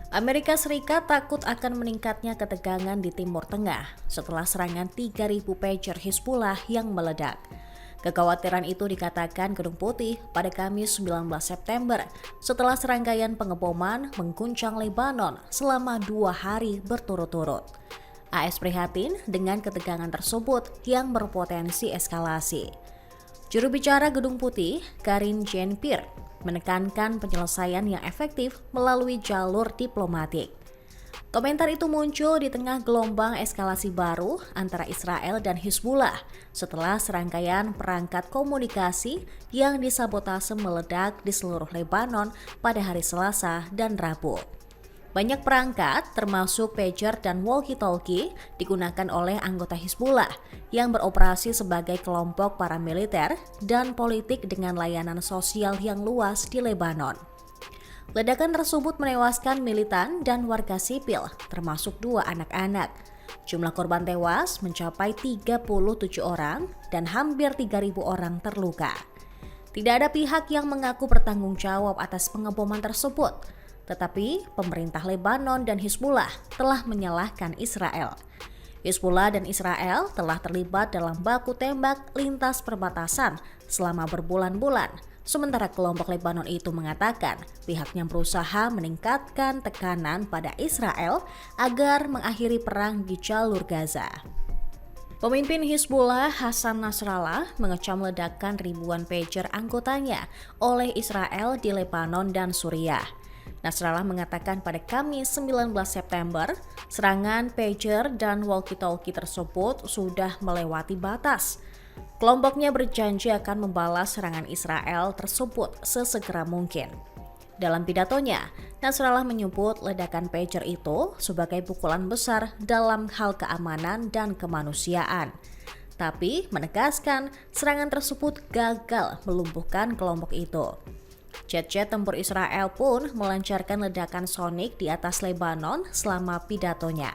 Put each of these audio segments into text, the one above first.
Amerika Serikat takut akan meningkatnya ketegangan di Timur Tengah setelah serangan 3.000 pager Hizbullah yang meledak. Kekhawatiran itu dikatakan Gedung Putih pada Kamis 19 September setelah serangkaian pengeboman mengguncang Lebanon selama 2 hari berturut-turut. AS prihatin dengan ketegangan tersebut yang berpotensi eskalasi. Juru bicara Gedung Putih, Karine Jean-Pierre, menekankan penyelesaian yang efektif melalui jalur diplomatik. Komentar itu muncul di tengah gelombang eskalasi baru antara Israel dan Hizbullah setelah serangkaian perangkat komunikasi yang disabotase meledak di seluruh Lebanon pada hari Selasa dan Rabu. Banyak perangkat, termasuk pager dan walkie-talkie, digunakan oleh anggota Hizbullah yang beroperasi sebagai kelompok paramiliter dan politik dengan layanan sosial yang luas di Lebanon. Ledakan tersebut menewaskan militan dan warga sipil, termasuk 2 anak-anak. Jumlah korban tewas mencapai 37 orang dan hampir 3.000 orang terluka. Tidak ada pihak yang mengaku bertanggung jawab atas pengeboman tersebut, tetapi pemerintah Lebanon dan Hizbullah telah menyalahkan Israel. Hizbullah dan Israel telah terlibat dalam baku tembak lintas perbatasan selama berbulan-bulan, sementara kelompok Lebanon itu mengatakan pihaknya berusaha meningkatkan tekanan pada Israel agar mengakhiri perang di jalur Gaza. Pemimpin Hizbullah Hassan Nasrallah mengecam ledakan ribuan pager anggotanya oleh Israel di Lebanon dan Suriah. Nasrallah mengatakan pada Kamis 19 September, serangan pager dan walkie-talkie tersebut sudah melewati batas. Kelompoknya berjanji akan membalas serangan Israel tersebut sesegera mungkin. Dalam pidatonya, Nasrallah menyebut ledakan pager itu sebagai pukulan besar dalam hal keamanan dan kemanusiaan. Tapi menegaskan serangan tersebut gagal melumpuhkan kelompok itu. Jet-jet tempur Israel pun melancarkan ledakan sonik di atas Lebanon selama pidatonya.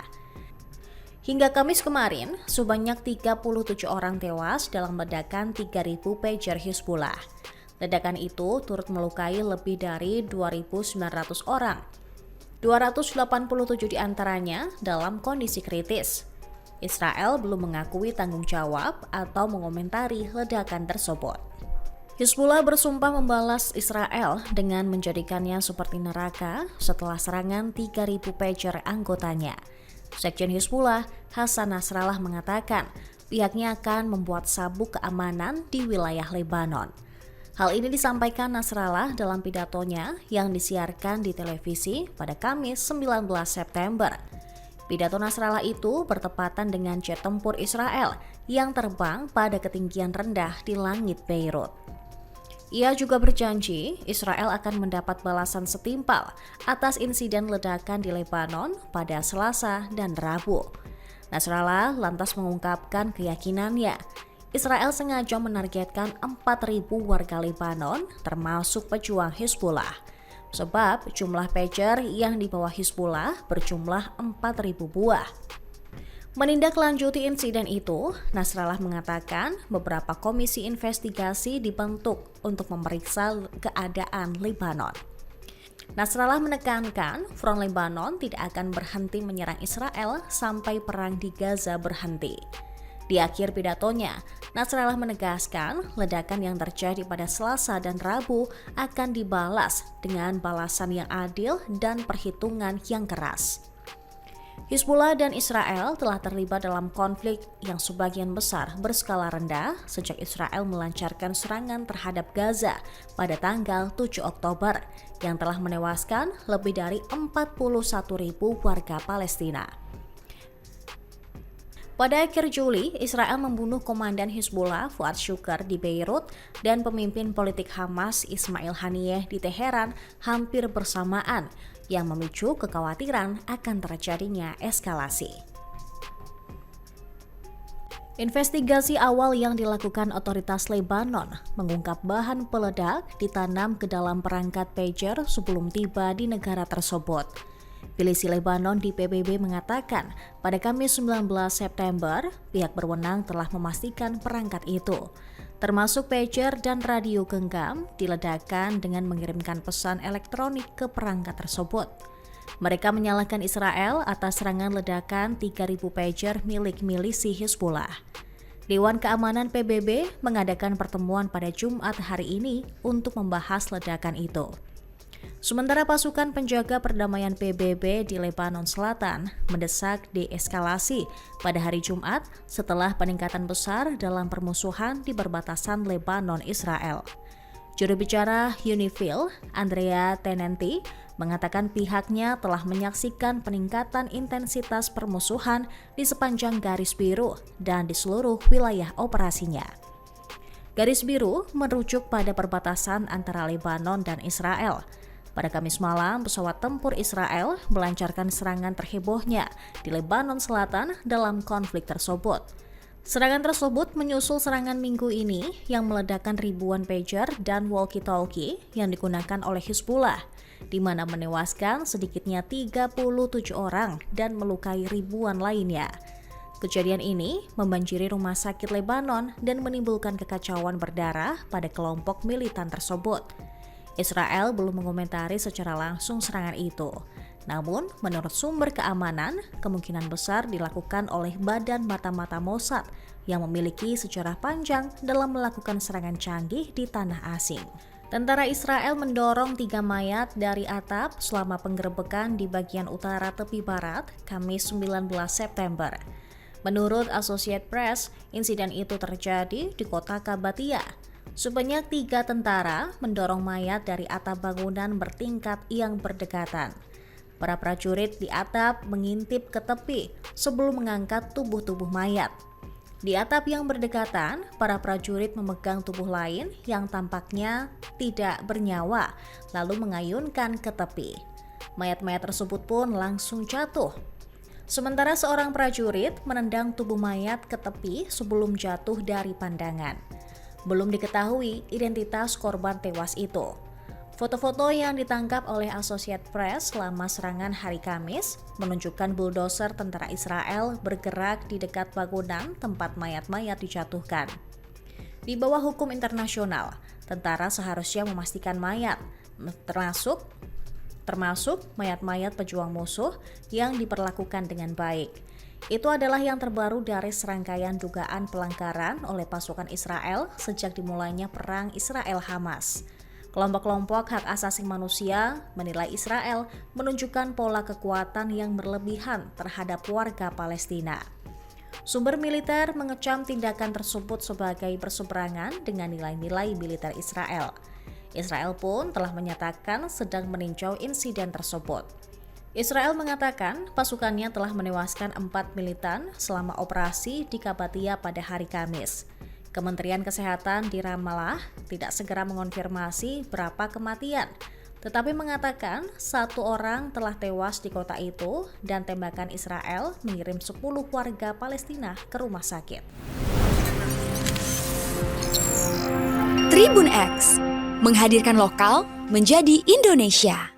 Hingga Kamis kemarin, sebanyak 37 orang tewas dalam ledakan 3.000 pager Hizbullah. Ledakan itu turut melukai lebih dari 2.900 orang. 287 diantaranya dalam kondisi kritis. Israel belum mengakui tanggung jawab atau mengomentari ledakan tersebut. Hizbullah bersumpah membalas Israel dengan menjadikannya seperti neraka setelah serangan 3.000 pager anggotanya. Sekjen Hizbullah, Hassan Nasrallah mengatakan pihaknya akan membuat sabuk keamanan di wilayah Lebanon. Hal ini disampaikan Nasrallah dalam pidatonya yang disiarkan di televisi pada Kamis 19 September. Pidato Nasrallah itu bertepatan dengan jet tempur Israel yang terbang pada ketinggian rendah di langit Beirut. Ia juga berjanji Israel akan mendapat balasan setimpal atas insiden ledakan di Lebanon pada Selasa dan Rabu. Nasrallah lantas mengungkapkan keyakinannya Israel sengaja menargetkan 4.000 warga Lebanon termasuk pejuang Hizbullah. Sebab jumlah pager yang dibawa Hizbullah berjumlah 4.000 buah. Menindaklanjuti insiden itu, Nasrallah mengatakan beberapa komisi investigasi dibentuk untuk memeriksa keadaan Lebanon. Nasrallah menekankan Front Lebanon tidak akan berhenti menyerang Israel sampai perang di Gaza berhenti. Di akhir pidatonya, Nasrallah menegaskan ledakan yang terjadi pada Selasa dan Rabu akan dibalas dengan balasan yang adil dan perhitungan yang keras. Hizbullah dan Israel telah terlibat dalam konflik yang sebagian besar berskala rendah sejak Israel melancarkan serangan terhadap Gaza pada tanggal 7 Oktober yang telah menewaskan lebih dari 41.000 warga Palestina. Pada akhir Juli, Israel membunuh komandan Hizbullah Fuad Shukar di Beirut dan pemimpin politik Hamas Ismail Haniyeh di Teheran hampir bersamaan, yang memicu kekhawatiran akan terjadinya eskalasi. Investigasi awal yang dilakukan otoritas Lebanon mengungkap bahan peledak ditanam ke dalam perangkat pager sebelum tiba di negara tersebut. Polisi Lebanon di PBB mengatakan pada Kamis 19 September, pihak berwenang telah memastikan perangkat itu, termasuk pager dan radio genggam, diledakkan dengan mengirimkan pesan elektronik ke perangkat tersebut. Mereka menyalahkan Israel atas serangan ledakan 3.000 pager milik milisi Hizbullah. Dewan Keamanan PBB mengadakan pertemuan pada Jumat hari ini untuk membahas ledakan itu. Sementara pasukan penjaga perdamaian PBB di Lebanon Selatan mendesak deeskalasi pada hari Jumat setelah peningkatan besar dalam permusuhan di perbatasan Lebanon-Israel. Juru bicara UNIFIL, Andrea Tenenti, mengatakan pihaknya telah menyaksikan peningkatan intensitas permusuhan di sepanjang garis biru dan di seluruh wilayah operasinya. Garis biru merujuk pada perbatasan antara Lebanon dan Israel. Pada Kamis malam, pesawat tempur Israel melancarkan serangan terhebohnya di Lebanon Selatan dalam konflik tersebut. Serangan tersebut menyusul serangan minggu ini yang meledakkan ribuan pager dan walkie-talkie yang digunakan oleh Hizbullah, di mana menewaskan sedikitnya 37 orang dan melukai ribuan lainnya. Kejadian ini membanjiri rumah sakit Lebanon dan menimbulkan kekacauan berdarah pada kelompok militan tersebut. Israel belum mengomentari secara langsung serangan itu. Namun, menurut sumber keamanan, kemungkinan besar dilakukan oleh Badan Mata-Mata Mossad yang memiliki sejarah panjang dalam melakukan serangan canggih di tanah asing. Tentara Israel mendorong 3 mayat dari atap selama penggerebekan di bagian utara tepi barat, Kamis 19 September. Menurut Associated Press, insiden itu terjadi di kota Qabatia. Sebanyak 3 tentara mendorong mayat dari atap bangunan bertingkat yang berdekatan. Para prajurit di atap mengintip ke tepi sebelum mengangkat tubuh-tubuh mayat. Di atap yang berdekatan, para prajurit memegang tubuh lain yang tampaknya tidak bernyawa, lalu mengayunkan ke tepi. Mayat-mayat tersebut pun langsung jatuh. Sementara seorang prajurit menendang tubuh mayat ke tepi sebelum jatuh dari pandangan. Belum diketahui identitas korban tewas itu. Foto-foto yang ditangkap oleh Associated Press selama serangan hari Kamis menunjukkan bulldozer tentara Israel bergerak di dekat bangunan tempat mayat-mayat dijatuhkan. Di bawah hukum internasional, tentara seharusnya memastikan mayat, termasuk mayat-mayat pejuang musuh yang diperlakukan dengan baik. Itu adalah yang terbaru dari serangkaian dugaan pelanggaran oleh pasukan Israel sejak dimulainya perang Israel-Hamas. Kelompok-kelompok hak asasi manusia menilai Israel menunjukkan pola kekuatan yang berlebihan terhadap warga Palestina. Sumber militer mengecam tindakan tersebut sebagai berseberangan dengan nilai-nilai militer Israel. Israel pun telah menyatakan sedang meninjau insiden tersebut. Israel mengatakan pasukannya telah menewaskan 4 militan selama operasi di Qabatia pada hari Kamis. Kementerian Kesehatan di Ramallah tidak segera mengonfirmasi berapa kematian, tetapi mengatakan 1 orang telah tewas di kota itu dan tembakan Israel mengirim 10 warga Palestina ke rumah sakit. Tribun X menghadirkan lokal menjadi Indonesia.